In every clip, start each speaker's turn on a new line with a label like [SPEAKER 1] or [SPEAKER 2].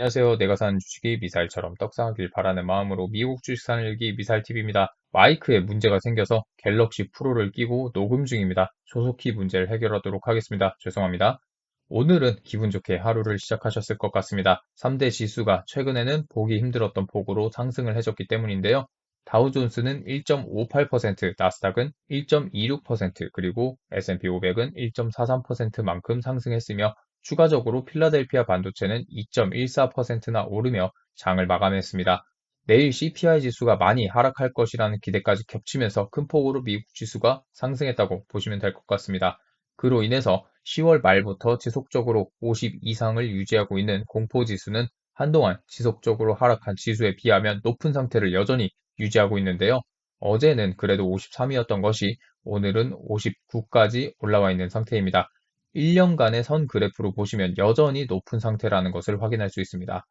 [SPEAKER 1] 안녕하세요. 내가 사는 주식이 미사일처럼 떡상하길 바라는 마음으로 미국 주식 사는 일기 미사일TV입니다. 마이크에 문제가 생겨서 갤럭시 프로를 끼고 녹음 중입니다. 조속히 문제를 해결하도록 하겠습니다. 죄송합니다. 오늘은 기분 좋게 하루를 시작하셨을 것 같습니다. 3대 지수가 최근에는 보기 힘들었던 폭으로 상승을 해줬기 때문인데요. 다우존스는 1.58%, 나스닥은 1.26%, 그리고 S&P 500은 1.43%만큼 상승했으며 추가적으로 필라델피아 반도체는 2.14%나 오르며 장을 마감했습니다. 내일 CPI 지수가 많이 하락할 것이라는 기대까지 겹치면서 큰 폭으로 미국 지수가 상승했다고 보시면 될 것 같습니다. 그로 인해서 10월 말부터 지속적으로 50 이상을 유지하고 있는 공포지수는 한동안 지속적으로 하락한 지수에 비하면 높은 상태를 여전히 유지하고 있는데요. 어제는 그래도 53이었던 것이 오늘은 59까지 올라와 있는 상태입니다. 1년간의 선 그래프로 보시면 여전히 높은 상태라는 것을 확인할 수 있습니다.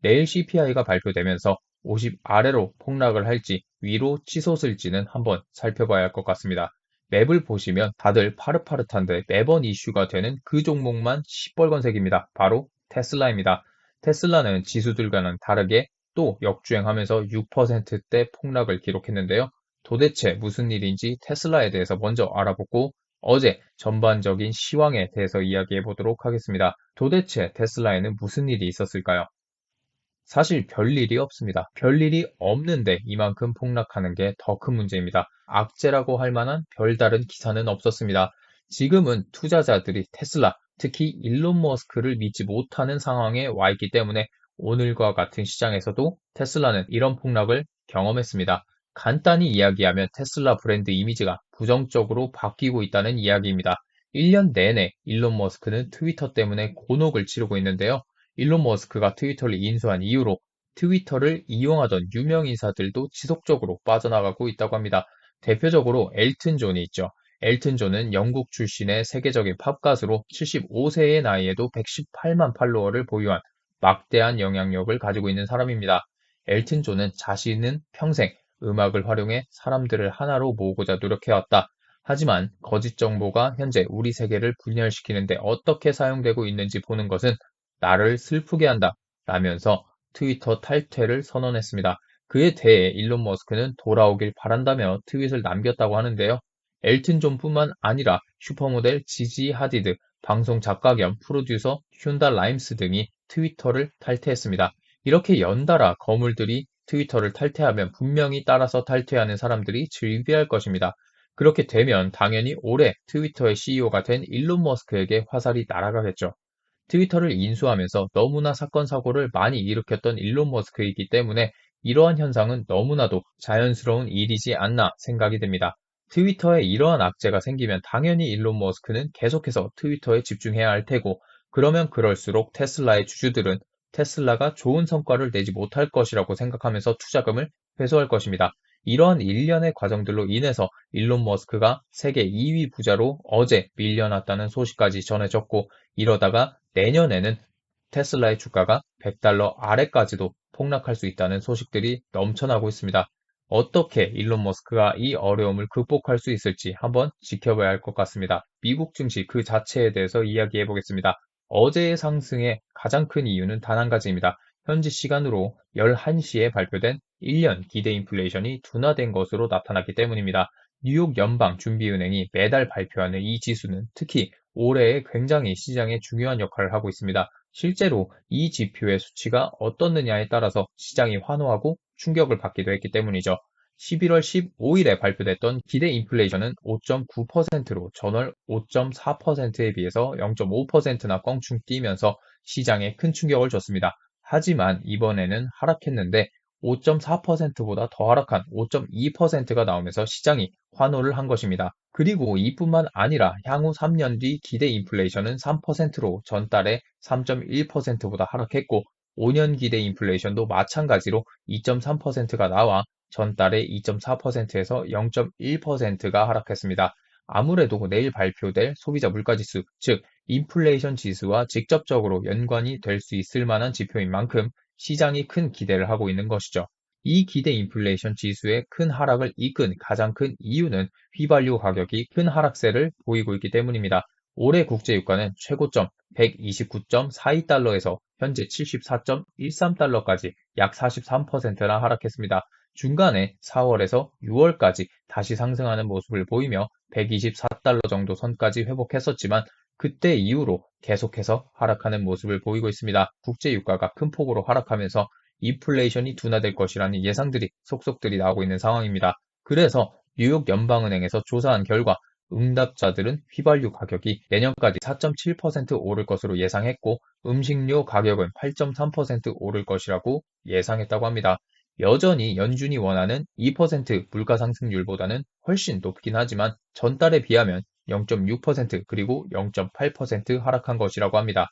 [SPEAKER 1] 내일 CPI가 발표되면서 50 아래로 폭락을 할지 위로 치솟을지는 한번 살펴봐야 할 것 같습니다. 맵을 보시면 다들 파릇파릇한데 매번 이슈가 되는 그 종목만 시뻘건색입니다. 바로 테슬라입니다. 테슬라는 지수들과는 다르게 또 역주행하면서 6%대 폭락을 기록했는데요. 도대체 무슨 일인지 테슬라에 대해서 먼저 알아보고 어제 전반적인 시황에 대해서 이야기해 보도록 하겠습니다. 도대체 테슬라에는 무슨 일이 있었을까요? 사실 별일이 없습니다. 별일이 없는데 이만큼 폭락하는 게 더 큰 문제입니다. 악재라고 할 만한 별다른 기사는 없었습니다. 지금은 투자자들이 테슬라, 특히 일론 머스크를 믿지 못하는 상황에 와 있기 때문에 오늘과 같은 시장에서도 테슬라는 이런 폭락을 경험했습니다. 간단히 이야기하면 테슬라 브랜드 이미지가 부정적으로 바뀌고 있다는 이야기입니다. 1년 내내 일론 머스크는 트위터 때문에 곤혹을 치르고 있는데요. 일론 머스크가 트위터를 인수한 이후로 트위터를 이용하던 유명 인사들도 지속적으로 빠져나가고 있다고 합니다. 대표적으로 엘튼 존이 있죠. 엘튼 존은 영국 출신의 세계적인 팝 가수로 75세의 나이에도 118만 팔로워를 보유한 막대한 영향력을 가지고 있는 사람입니다. 엘튼 존은 자신은 평생 음악을 활용해 사람들을 하나로 모으고자 노력해왔다. 하지만 거짓 정보가 현재 우리 세계를 분열시키는데 어떻게 사용되고 있는지 보는 것은 나를 슬프게 한다 라면서 트위터 탈퇴를 선언했습니다. 그에 대해 일론 머스크는 돌아오길 바란다며 트윗을 남겼다고 하는데요. 엘튼 존뿐만 아니라 슈퍼모델 지지 하디드, 방송 작가 겸 프로듀서 슌다 라임스 등이 트위터를 탈퇴했습니다. 이렇게 연달아 거물들이 트위터를 탈퇴하면 분명히 따라서 탈퇴하는 사람들이 즐비할 것입니다. 그렇게 되면 당연히 올해 트위터의 CEO가 된 일론 머스크에게 화살이 날아가겠죠. 트위터를 인수하면서 너무나 사건 사고를 많이 일으켰던 일론 머스크이기 때문에 이러한 현상은 너무나도 자연스러운 일이지 않나 생각이 듭니다. 트위터에 이러한 악재가 생기면 당연히 일론 머스크는 계속해서 트위터에 집중해야 할 테고, 그러면 그럴수록 테슬라의 주주들은 테슬라가 좋은 성과를 내지 못할 것이라고 생각하면서 투자금을 회수할 것입니다. 이러한 일련의 과정들로 인해서 일론 머스크가 세계 2위 부자로 어제 밀려났다는 소식까지 전해졌고, 이러다가 내년에는 테슬라의 주가가 100달러 아래까지도 폭락할 수 있다는 소식들이 넘쳐나고 있습니다. 어떻게 일론 머스크가 이 어려움을 극복할 수 있을지 한번 지켜봐야 할 것 같습니다. 미국 증시 그 자체에 대해서 이야기해 보겠습니다. 어제의 상승의 가장 큰 이유는 단 한 가지입니다. 현지 시간으로 11시에 발표된 1년 기대 인플레이션이 둔화된 것으로 나타났기 때문입니다. 뉴욕 연방준비은행이 매달 발표하는 이 지수는 특히 올해에 굉장히 시장에 중요한 역할을 하고 있습니다. 실제로 이 지표의 수치가 어떻느냐에 따라서 시장이 환호하고 충격을 받기도 했기 때문이죠. 11월 15일에 발표됐던 기대 인플레이션은 5.9%로 전월 5.4%에 비해서 0.5%나 껑충 뛰면서 시장에 큰 충격을 줬습니다. 하지만 이번에는 하락했는데 5.4%보다 더 하락한 5.2%가 나오면서 시장이 환호를 한 것입니다. 그리고 이뿐만 아니라 향후 3년 뒤 기대 인플레이션은 3%로 전달에 3.1%보다 하락했고, 5년 기대 인플레이션도 마찬가지로 2.3%가 나와 전달에 2.4%에서 0.1%가 하락했습니다. 아무래도 내일 발표될 소비자 물가지수, 즉 인플레이션 지수와 직접적으로 연관이 될 수 있을 만한 지표인 만큼 시장이 큰 기대를 하고 있는 것이죠. 이 기대 인플레이션 지수의 큰 하락을 이끈 가장 큰 이유는 휘발유 가격이 큰 하락세를 보이고 있기 때문입니다. 올해 국제유가는 최고점 129.42달러에서 현재 74.13달러까지 약 43%나 하락했습니다. 중간에 4월에서 6월까지 다시 상승하는 모습을 보이며 124달러 정도 선까지 회복했었지만 그때 이후로 계속해서 하락하는 모습을 보이고 있습니다. 국제유가가 큰 폭으로 하락하면서 인플레이션이 둔화될 것이라는 예상들이 속속들이 나오고 있는 상황입니다. 그래서 뉴욕 연방은행에서 조사한 결과 응답자들은 휘발유 가격이 내년까지 4.7% 오를 것으로 예상했고 음식료 가격은 8.3% 오를 것이라고 예상했다고 합니다. 여전히 연준이 원하는 2% 물가 상승률보다는 훨씬 높긴 하지만 전달에 비하면 0.6% 그리고 0.8% 하락한 것이라고 합니다.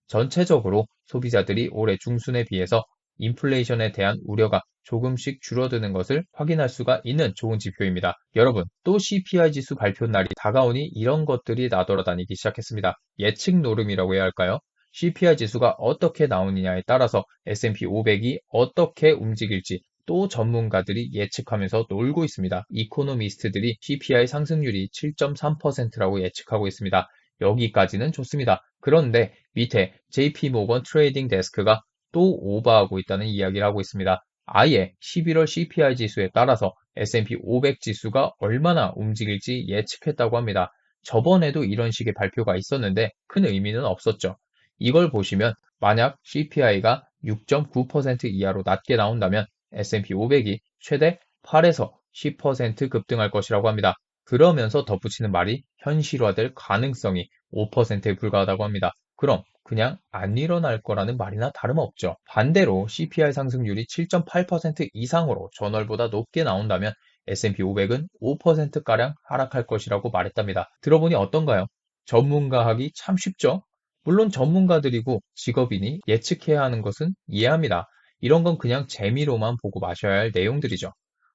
[SPEAKER 1] 전체적으로 소비자들이 올해 중순에 비해서 인플레이션에 대한 우려가 조금씩 줄어드는 것을 확인할 수가 있는 좋은 지표입니다. 여러분, 또 CPI 지수 발표 날이 다가오니 이런 것들이 나돌아다니기 시작했습니다. 예측 노름이라고 해야 할까요? CPI 지수가 어떻게 나오느냐에 따라서 S&P 500이 어떻게 움직일지 또 전문가들이 예측하면서 놀고 있습니다. 이코노미스트들이 CPI 상승률이 7.3%라고 예측하고 있습니다. 여기까지는 좋습니다. 그런데 밑에 JP모건 트레이딩 데스크가 또 오버하고 있다는 이야기를 하고 있습니다. 아예 11월 CPI 지수에 따라서 S&P 500 지수가 얼마나 움직일지 예측했다고 합니다. 저번에도 이런 식의 발표가 있었는데 큰 의미는 없었죠. 이걸 보시면 만약 CPI가 6.9% 이하로 낮게 나온다면 S&P 500이 최대 8에서 10% 급등할 것이라고 합니다. 그러면서 덧붙이는 말이 현실화될 가능성이 5%에 불과하다고 합니다. 그럼 그냥 안 일어날 거라는 말이나 다름없죠. 반대로 CPI 상승률이 7.8% 이상으로 전월보다 높게 나온다면 S&P 500은 5%가량 하락할 것이라고 말했답니다. 들어보니 어떤가요? 전문가하기 참 쉽죠? 물론 전문가들이고 직업인이 예측해야 하는 것은 이해합니다. 이런 건 그냥 재미로만 보고 마셔야 할 내용들이죠.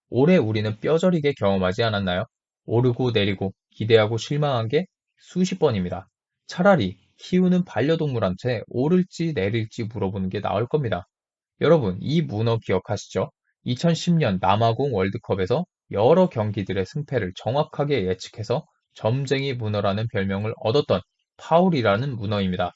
[SPEAKER 1] 올해 우리는 뼈저리게 경험하지 않았나요? 오르고 내리고 기대하고 실망한 게 수십 번입니다. 차라리 키우는 반려동물한테 오를지 내릴지 물어보는 게 나을 겁니다. 여러분, 이 문어 기억하시죠? 2010년 남아공 월드컵에서 여러 경기들의 승패를 정확하게 예측해서 점쟁이 문어라는 별명을 얻었던 파울이라는 문어입니다.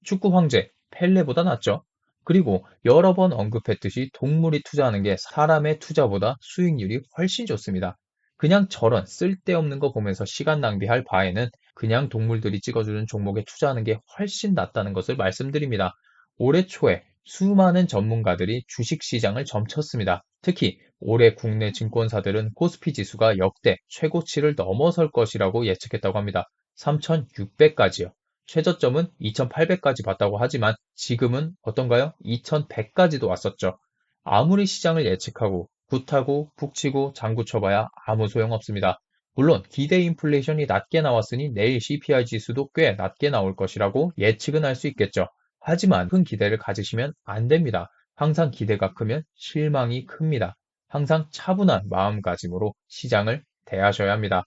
[SPEAKER 1] 축구 황제 펠레보다 낫죠? 그리고 여러 번 언급했듯이 동물이 투자하는 게 사람의 투자보다 수익률이 훨씬 좋습니다. 그냥 저런 쓸데없는 거 보면서 시간 낭비할 바에는 그냥 동물들이 찍어주는 종목에 투자하는 게 훨씬 낫다는 것을 말씀드립니다. 올해 초에 수많은 전문가들이 주식시장을 점쳤습니다. 특히 올해 국내 증권사들은 코스피 지수가 역대 최고치를 넘어설 것이라고 예측했다고 합니다. 3,600까지요. 최저점은 2,800까지 봤다고 하지만 지금은 어떤가요? 2,100까지도 왔었죠. 아무리 시장을 예측하고 굿하고 푹 치고 장구 쳐봐야 아무 소용없습니다. 물론 기대 인플레이션이 낮게 나왔으니 내일 CPI 지수도 꽤 낮게 나올 것이라고 예측은 할 수 있겠죠. 하지만 큰 기대를 가지시면 안 됩니다. 항상 기대가 크면 실망이 큽니다. 항상 차분한 마음가짐으로 시장을 대하셔야 합니다.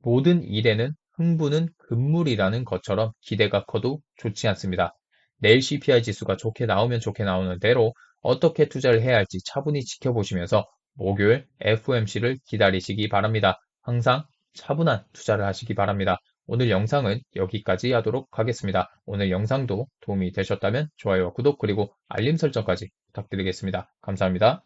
[SPEAKER 1] 모든 일에는 흥분은 금물이라는 것처럼 기대가 커도 좋지 않습니다. 내일 CPI 지수가 좋게 나오면 좋게 나오는 대로 어떻게 투자를 해야 할지 차분히 지켜보시면서 목요일 FOMC를 기다리시기 바랍니다. 항상 차분한 투자를 하시기 바랍니다. 오늘 영상은 여기까지 하도록 하겠습니다. 오늘 영상도 도움이 되셨다면 좋아요와 구독 그리고 알림 설정까지 부탁드리겠습니다. 감사합니다.